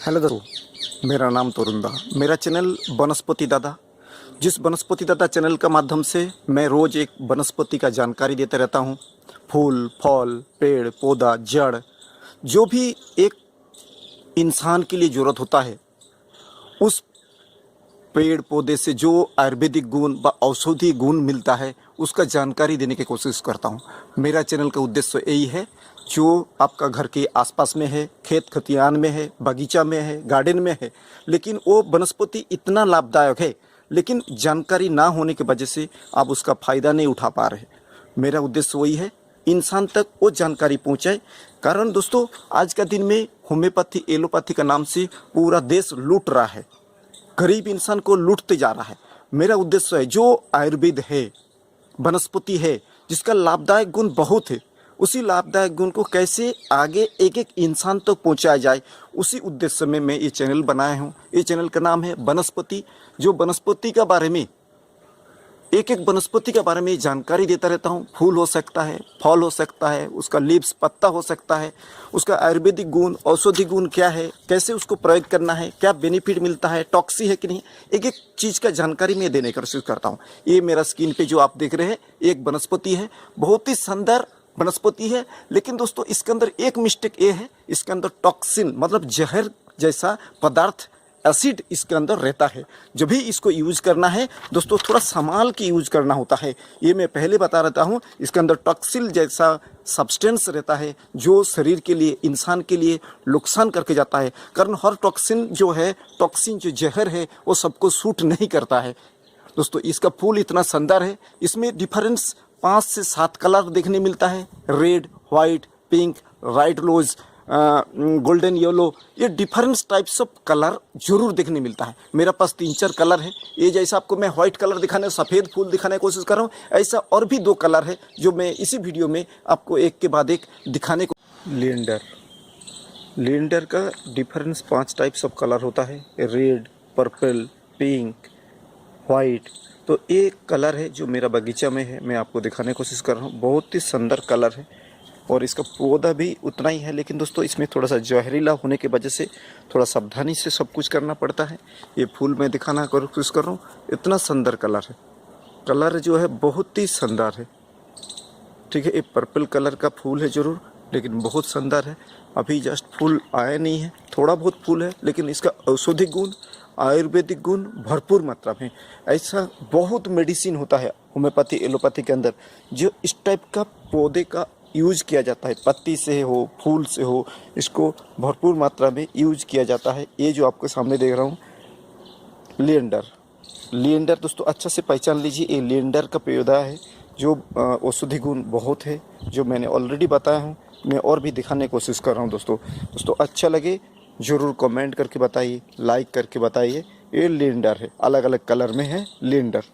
Hello दोस्तों, मेरा नाम तोरुंदा। मेरा चैनल वनस्पति दादा, जिस वनस्पति दादा चैनल का माध्यम से मैं रोज़ एक वनस्पति का जानकारी देता रहता हूँ। फूल, फल, पेड़, पौधा, जड़, जो भी एक इंसान के लिए ज़रूरत होता है, उस पेड़ पौधे से जो आयुर्वेदिक गुण व औषधि गुण मिलता है, उसका जानकारी देने की कोशिश करता हूँ। मेरा चैनल का उद्देश्य यही है, जो आपका घर के आसपास में है, खेत खतियान में है, बगीचा में है, गार्डन में है, लेकिन वो वनस्पति इतना लाभदायक है, लेकिन जानकारी ना होने की वजह से आप उसका फ़ायदा नहीं उठा पा रहे। मेरा उद्देश्य वही है, इंसान तक वो जानकारी पहुँचाए। कारण दोस्तों, आज का दिन में होम्योपैथी, एलोपैथी का नाम से पूरा देश लूट रहा है, गरीब इंसान को लूटते जा रहा है। मेरा उद्देश्य है, जो आयुर्वेद है, वनस्पति है, जिसका लाभदायक गुण बहुत है, उसी लाभदायक गुण को कैसे आगे एक एक इंसान तक पहुंचाया जाए, उसी उद्देश्य में मैं ये चैनल बनाया हूँ। ये चैनल का नाम है वनस्पति, जो वनस्पति के बारे में एक एक वनस्पति के बारे में जानकारी देता रहता हूँ। फूल हो सकता है, फल हो सकता है, उसका लीव्स पत्ता हो सकता है, उसका आयुर्वेदिक गुण, औषधि गुण क्या है, कैसे उसको प्रयोग करना है, क्या बेनिफिट मिलता है, टॉक्सी है कि नहीं, एक एक चीज़ का जानकारी मैं देने की कोशिश करता हूँ। ये मेरा स्क्रीन पे जो आप देख रहे हैं, एक वनस्पति है, बहुत ही सुंदर वनस्पति है। लेकिन दोस्तों, इसके अंदर एक मिस्टेक ये है, इसके अंदर टॉक्सिन मतलब जहर जैसा पदार्थ, एसिड इसके अंदर रहता है। जब भी इसको यूज़ करना है दोस्तों, थोड़ा संभाल के यूज़ करना होता है। ये मैं पहले बता रहता हूँ, इसके अंदर टॉक्सिन जैसा सब्सटेंस रहता है, जो शरीर के लिए, इंसान के लिए नुकसान करके जाता है। कारण हर टॉक्सिन जो है, टॉक्सिन जो जहर है, वो सबको सूट नहीं करता है। दोस्तों, इसका फूल इतना सुंदर है, इसमें डिफरेंस 5 से 7 कलर देखने मिलता है। रेड, वाइट, पिंक, राइट रोज, गोल्डन येलो, ये डिफरेंस टाइप्स ऑफ कलर जरूर देखने मिलता है। मेरे पास 3-4 कलर है। ये जैसा आपको मैं व्हाइट कलर दिखाने, सफ़ेद फूल दिखाने की कोशिश कर रहा हूँ, ऐसा और भी 2 कलर है जो मैं इसी वीडियो में आपको एक के बाद एक दिखाने को। लिएंडर का डिफरेंस 5 टाइप्स ऑफ कलर होता है, रेड, पर्पल, पिंक, वाइट। तो एक कलर है जो मेरा बगीचा में है, मैं आपको दिखाने की कोशिश कर रहा हूँ। बहुत ही सुंदर कलर है और इसका पौधा भी उतना ही है। लेकिन दोस्तों, इसमें थोड़ा सा जहरीला होने की वजह से थोड़ा सावधानी से सब कुछ करना पड़ता है। ये फूल मैं दिखाना कोशिश कर रहा हूँ, इतना सुंदर कलर है। कलर जो है बहुत ही सुंदर है। ठीक है, ये पर्पल कलर का फूल है ज़रूर, लेकिन बहुत सुंदर है। अभी जस्ट फूल आया नहीं है, थोड़ा बहुत फूल है, लेकिन इसका औषधि गुण, आयुर्वेदिक गुण भरपूर मात्रा में। ऐसा बहुत मेडिसिन होता है होम्योपैथी, एलोपैथी के अंदर, जो इस टाइप का पौधे का यूज़ किया जाता है। पत्ती से हो, फूल से हो, इसको भरपूर मात्रा में यूज़ किया जाता है। ये जो आपके सामने देख रहा हूँ, लिएंडर दोस्तों अच्छा से पहचान लीजिए। ये लिएंडर का पौधा है, जो औषधि गुण बहुत है, जो मैंने ऑलरेडी बताया हूँ। मैं और भी दिखाने की कोशिश कर रहा हूँ। दोस्तों अच्छा लगे ज़रूर कमेंट करके बताइए, लाइक करके बताइए। ये लिएंडर है, अलग अलग कलर में है लिएंडर।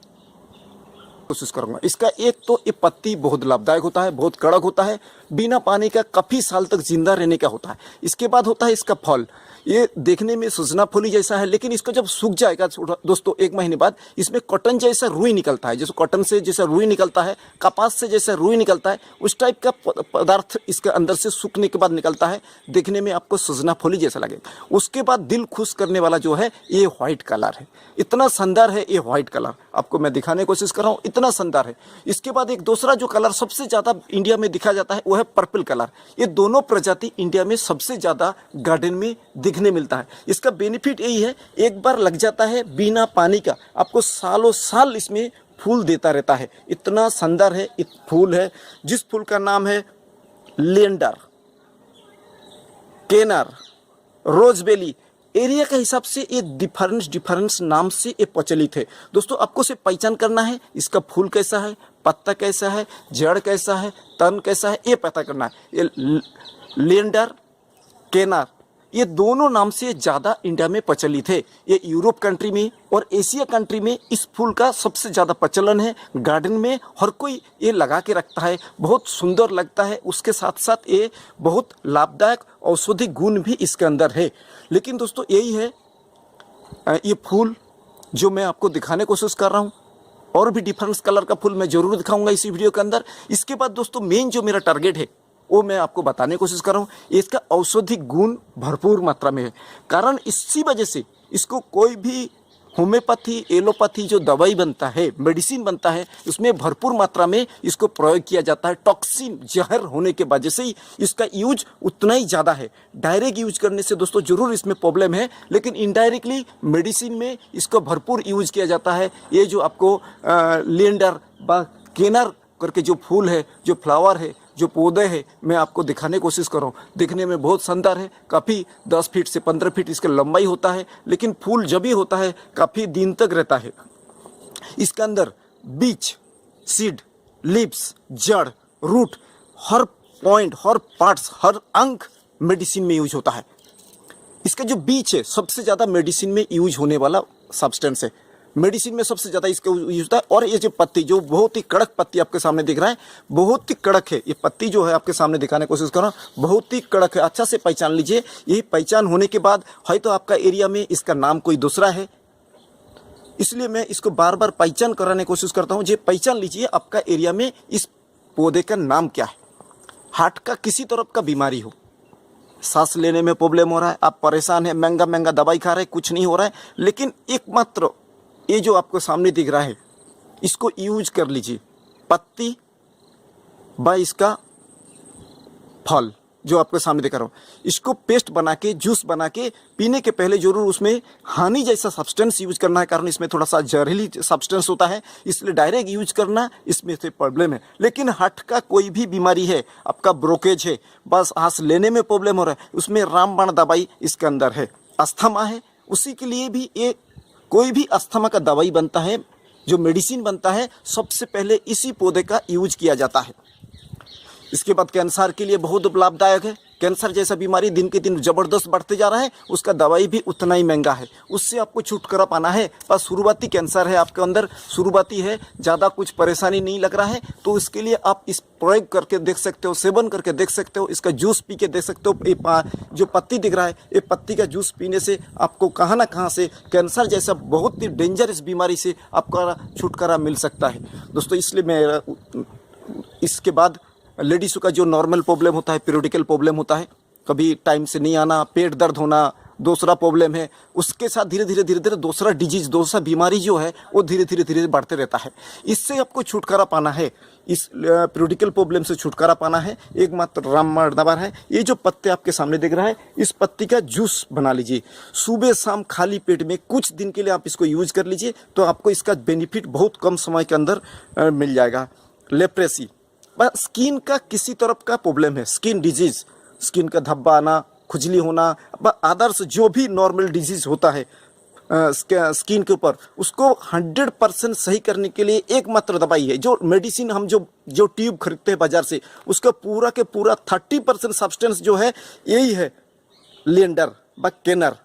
कोशिश करूंगा। इसका एक तो ये पत्ती बहुत लाभदायक होता है, बहुत कड़क होता है, बिना पानी का काफ़ी साल तक जिंदा रहने का होता है। इसके बाद होता है इसका फल। ये देखने में सुजना फूली जैसा है, लेकिन इसका जब सूख जाएगा दोस्तों 1 महीने बाद, इसमें कॉटन जैसा रुई निकलता है। जैसे कॉटन से जैसा रुई निकलता है, कपास से जैसा रुई निकलता है, उस टाइप का पदार्थ इसके अंदर से सूखने के बाद निकलता है। देखने में आपको सुजना फूली जैसा लगेगा। उसके बाद दिल खुश करने वाला जो है, ये व्हाइट कलर है। इतना सुंदर है ये व्हाइट कलर, आपको मैं दिखाने की कोशिश कर रहा हूँ, इतना सुंदर है। इसके बाद एक दूसरा जो कलर सबसे ज़्यादा इंडिया में दिखा जाता है, वो है पर्पल कलर। ये दोनों प्रजाति इंडिया में सबसे ज़्यादा गार्डन में दिखने मिलता है। इसका बेनिफिट यही है, एक बार लग जाता है बिना पानी का, आपको सालों साल इसमें फूल देता रहता है। इतना सुंदर है फूल है, जिस फूल का नाम है लिएंडर, केनर, रोजबेली। एरिया के हिसाब से ये डिफरेंस नाम से ये प्रचलित है। दोस्तों, आपको सिर्फ पहचान करना है, इसका फूल कैसा है, पत्ता कैसा है, जड़ कैसा है, तन कैसा है, ये पता करना है। ये लिएंडर, केनर, ये दोनों नाम से ज़्यादा इंडिया में प्रचलित है। ये यूरोप कंट्री में और एशिया कंट्री में इस फूल का सबसे ज़्यादा प्रचलन है। गार्डन में हर कोई ये लगा के रखता है, बहुत सुंदर लगता है। उसके साथ साथ ये बहुत लाभदायक औषधि गुण भी इसके अंदर है। लेकिन दोस्तों, यही है ये फूल जो मैं आपको दिखाने की कोशिश कर रहा हूँ। और भी डिफरेंस कलर का फूल मैं ज़रूर दिखाऊंगा इसी वीडियो के अंदर। इसके बाद दोस्तों, मेन जो मेरा टारगेट है, वो मैं आपको बताने की कोशिश कर रहा हूँ। इसका औषधि गुण भरपूर मात्रा में है, कारण इसी वजह से इसको कोई भी होम्योपैथी एलोपैथी जो दवाई बनता है, मेडिसिन बनता है, उसमें भरपूर मात्रा में इसको प्रयोग किया जाता है। टॉक्सिन जहर होने के वजह से ही इसका यूज उतना ही ज़्यादा है। डायरेक्ट यूज करने से दोस्तों ज़रूर इसमें प्रॉब्लम है, लेकिन इनडायरेक्टली मेडिसिन में इसको भरपूर यूज किया जाता है। ये जो आपको लिएंडर व केनर करके जो फूल है, जो फ्लावर है, जो पौधे हैं, मैं आपको दिखाने की कोशिश कर रहा हूँ। दिखने में बहुत शानदार है, काफ़ी 10 फीट से 15 फीट इसका लंबाई होता है, लेकिन फूल जब भी होता है काफ़ी दिन तक रहता है। इसके अंदर बीज, सीड, लीव्स, जड़, रूट, हर पॉइंट, हर पार्ट्स, हर अंग मेडिसिन में यूज होता है। इसका जो बीज है सबसे ज़्यादा मेडिसिन में यूज होने वाला सब्सटेंस है। मेडिसिन में सबसे ज़्यादा इसका यूज होता है। और ये जो पत्ती, जो बहुत ही कड़क पत्ती आपके सामने दिख रहा है, बहुत ही कड़क है। ये पत्ती जो है आपके सामने दिखाने की कोशिश कर रहा हूँ, बहुत ही कड़क है। अच्छा से पहचान लीजिए। यही पहचान होने के बाद है तो आपका एरिया में इसका नाम कोई दूसरा है, इसलिए मैं इसको बार बार पहचान कराने की कोशिश करता हूँ। ये पहचान लीजिए आपका एरिया में इस पौधे का नाम क्या है। हार्ट का किसी तरफ का बीमारी हो, सांस लेने में प्रॉब्लम हो रहा है, आप परेशान हैं, महंगा महंगा दवाई खा रहे हैं, कुछ नहीं हो रहा है, लेकिन एकमात्र ये जो आपको सामने दिख रहा है इसको यूज कर लीजिए। पत्ती व इसका फल जो आपके सामने दिखा रहा हूँ, इसको पेस्ट बना के, जूस बना के पीने के पहले जरूर उसमें हानि जैसा सब्सटेंस यूज करना है, कारण इसमें थोड़ा सा जहरीली सब्सटेंस होता है, इसलिए डायरेक्ट यूज करना इसमें से प्रॉब्लम है। लेकिन हार्ट का कोई भी बीमारी है, आपका ब्रोकेज है, बस सांस लेने में प्रॉब्लम हो रहा है, उसमें रामबाण दवाई इसके अंदर है। अस्थमा है, उसी के लिए भी ये कोई भी अस्थमा का दवाई बनता है, जो मेडिसिन बनता है, सबसे पहले इसी पौधे का यूज किया जाता है। इसके बाद कैंसर के लिए बहुत लाभदायक है। कैंसर जैसा बीमारी दिन के दिन ज़बरदस्त बढ़ते जा रहा है, उसका दवाई भी उतना ही महंगा है। उससे आपको छुटकारा पाना है, बस शुरुआती कैंसर है आपके अंदर, शुरुआती है, ज़्यादा कुछ परेशानी नहीं लग रहा है, तो इसके लिए आप इस प्रयोग करके देख सकते हो, सेवन करके देख सकते हो, इसका जूस पी के देख सकते हो। ये जो पत्ती दिख रहा है, ये पत्ती का जूस पीने से आपको कहाँ ना कहाँ से कैंसर जैसा बहुत ही डेंजरस बीमारी से आपका छुटकारा मिल सकता है दोस्तों। इसलिए मैं इसके बाद लेडीज़ का जो नॉर्मल प्रॉब्लम होता है, पीरियडिकल प्रॉब्लम होता है, कभी टाइम से नहीं आना, पेट दर्द होना, दूसरा प्रॉब्लम है, उसके साथ धीरे धीरे दूसरा डिजीज़, दूसरा बीमारी जो है वो धीरे धीरे बढ़ते रहता है। इससे आपको छुटकारा पाना है, इस पीरियडिकल प्रॉब्लम से छुटकारा पाना है, एकमात्र रामबाण दवा है। ये जो पत्ते आपके सामने दिख रहा है, इस पत्ती का जूस बना लीजिए, सुबह शाम खाली पेट में कुछ दिन के लिए आप इसको यूज कर लीजिए, तो आपको इसका बेनिफिट बहुत कम समय के अंदर मिल जाएगा। लेप्रेसी, बस स्किन का किसी तरफ का प्रॉब्लम है, स्किन डिजीज, स्किन का धब्बा आना, खुजली होना, अदर्स जो भी नॉर्मल डिजीज होता है स्किन के ऊपर, उसको 100% सही करने के लिए एकमात्र दवाई है। जो मेडिसिन हम जो ट्यूब खरीदते हैं बाजार से, उसका पूरा के पूरा 30% सब्सटेंस जो है यही है, लिएंडर व केनर।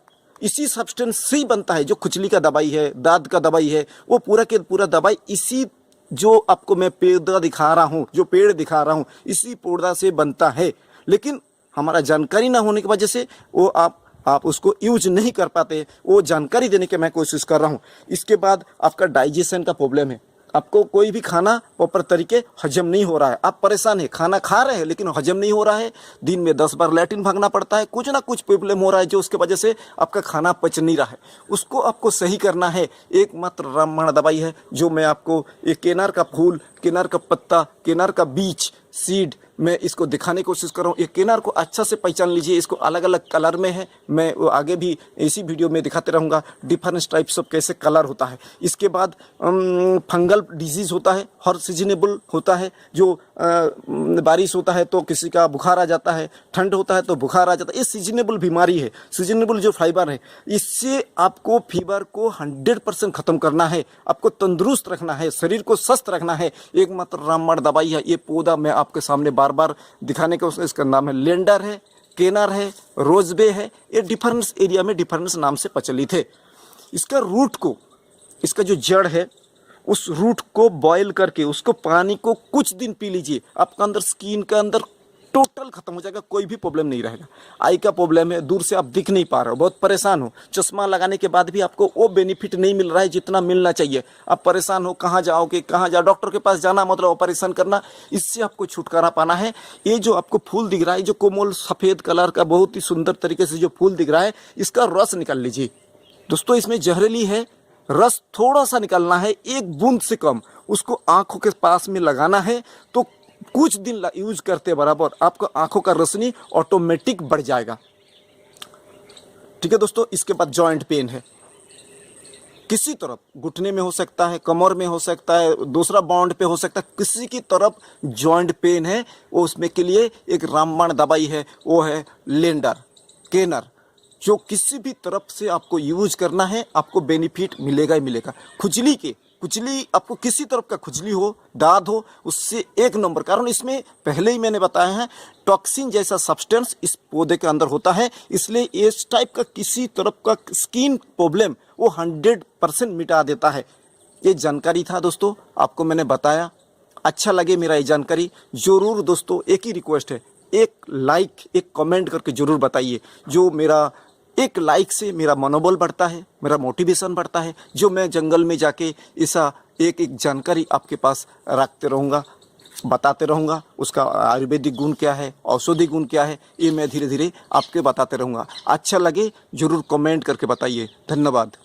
इसी सब्सटेंस से ही बनता है। जो खुजली का दवाई है, दाद का दवाई है, वो पूरा के पूरा दवाई इसी जो आपको मैं पौधा दिखा रहा हूँ, जो पेड़ दिखा रहा हूँ, इसी पौधा से बनता है। लेकिन हमारा जानकारी ना होने की वजह से वो आप उसको यूज नहीं कर पाते। वो जानकारी देने की मैं कोशिश कर रहा हूँ। इसके बाद आपका डाइजेशन का प्रॉब्लम है, आपको कोई भी खाना प्रॉपर तरीके हजम नहीं हो रहा है, आप परेशान हैं, खाना खा रहे हैं लेकिन हजम नहीं हो रहा है, दिन में 10 बार लैट्रिन भागना पड़ता है, कुछ ना कुछ प्रॉब्लम हो रहा है जो उसके वजह से आपका खाना पच नहीं रहा है, उसको आपको सही करना है। एकमात्र रामबाण दवाई है जो मैं आपको, एक केनर का फूल, केनर का पत्ता, केनर का बीज, सीड, मैं इसको दिखाने की कोशिश कर रहा हूँ। ये केनर को अच्छा से पहचान लीजिए, इसको अलग अलग कलर में है, मैं वो आगे भी इसी वीडियो में दिखाते रहूँगा डिफरेंट टाइप्स ऑफ कैसे कलर होता है। इसके बाद फंगल डिजीज़ होता है, हर सीजनेबल होता है, जो बारिश होता है तो किसी का बुखार आ जाता है, ठंड होता है तो बुखार आ जाता है, ये सीजनेबल बीमारी है। सीजनेबल जो फाइबर है, इससे आपको फीवर को 100% ख़त्म करना है, आपको तंदुरुस्त रखना है, शरीर को स्वस्थ रखना है। एकमात्र रामबाण दवाई है। ये पौधा मैं आपके सामने बार बार दिखाने का, इसका नाम है लिएंडर है, केनर है, रोजबे है। ये डिफरेंस एरिया में डिफरेंस नाम से प्रचलित है। इसका रूट को, इसका जो जड़ है, उस रूट को बॉयल करके उसको पानी को कुछ दिन पी लीजिए, आपका अंदर स्किन का अंदर टोटल टोटल खत्म हो जाएगा, कोई भी प्रॉब्लम नहीं रहेगा। आई का प्रॉब्लम है, दूर से आप दिख नहीं पा रहे हो, बहुत परेशान हो, चश्मा लगाने के बाद भी आपको वो बेनिफिट नहीं मिल रहा है जितना मिलना चाहिए, आप परेशान हो, कहाँ जाओगे, कहाँ जाओ, डॉक्टर के पास जाना मतलब ऑपरेशन करना, इससे आपको छुटकारा पाना है। ये जो आपको फूल दिख रहा है, जो कोमल सफ़ेद कलर का बहुत ही सुंदर तरीके से जो फूल दिख रहा है, इसका रस निकाल लीजिए दोस्तों। इसमें जहरीली है, रस थोड़ा सा निकालना है, एक बूंद से कम, उसको आंखों के पास में लगाना है, तो कुछ दिन यूज करते बराबर आपको आंखों का रोशनी ऑटोमेटिक बढ़ जाएगा। ठीक है दोस्तों। इसके बाद जॉइंट पेन है, किसी तरफ घुटने में हो सकता है, कमर में हो सकता है, दूसरा बाउंड पे हो सकता है, किसी की तरफ जॉइंट पेन है, वो उसमें के लिए एक रामबाण दवाई है, वो है लेंडर केनर, जो किसी भी तरफ से आपको यूज करना है, आपको बेनिफिट मिलेगा ही मिलेगा। खुजली आपको किसी तरफ का खुजली हो, दाद हो, उससे एक नंबर, कारण इसमें पहले ही मैंने बताया है टॉक्सिन जैसा सब्सटेंस इस पौधे के अंदर होता है, इसलिए इस टाइप का किसी तरफ का स्किन प्रॉब्लम वो 100% मिटा देता है। ये जानकारी था दोस्तों, आपको मैंने बताया। अच्छा लगे मेरा ये जानकारी, ज़रूर दोस्तों एक ही रिक्वेस्ट है, एक लाइक एक कमेंट करके ज़रूर बताइए। जो मेरा एक लाइक से मेरा मनोबल बढ़ता है, मेरा मोटिवेशन बढ़ता है, जो मैं जंगल में जाके ऐसा एक एक जानकारी आपके पास रखते रहूँगा, बताते रहूँगा। उसका आयुर्वेदिक गुण क्या है, औषधि गुण क्या है, ये मैं धीरे धीरे आपके बताते रहूँगा। अच्छा लगे ज़रूर कमेंट करके बताइए। धन्यवाद।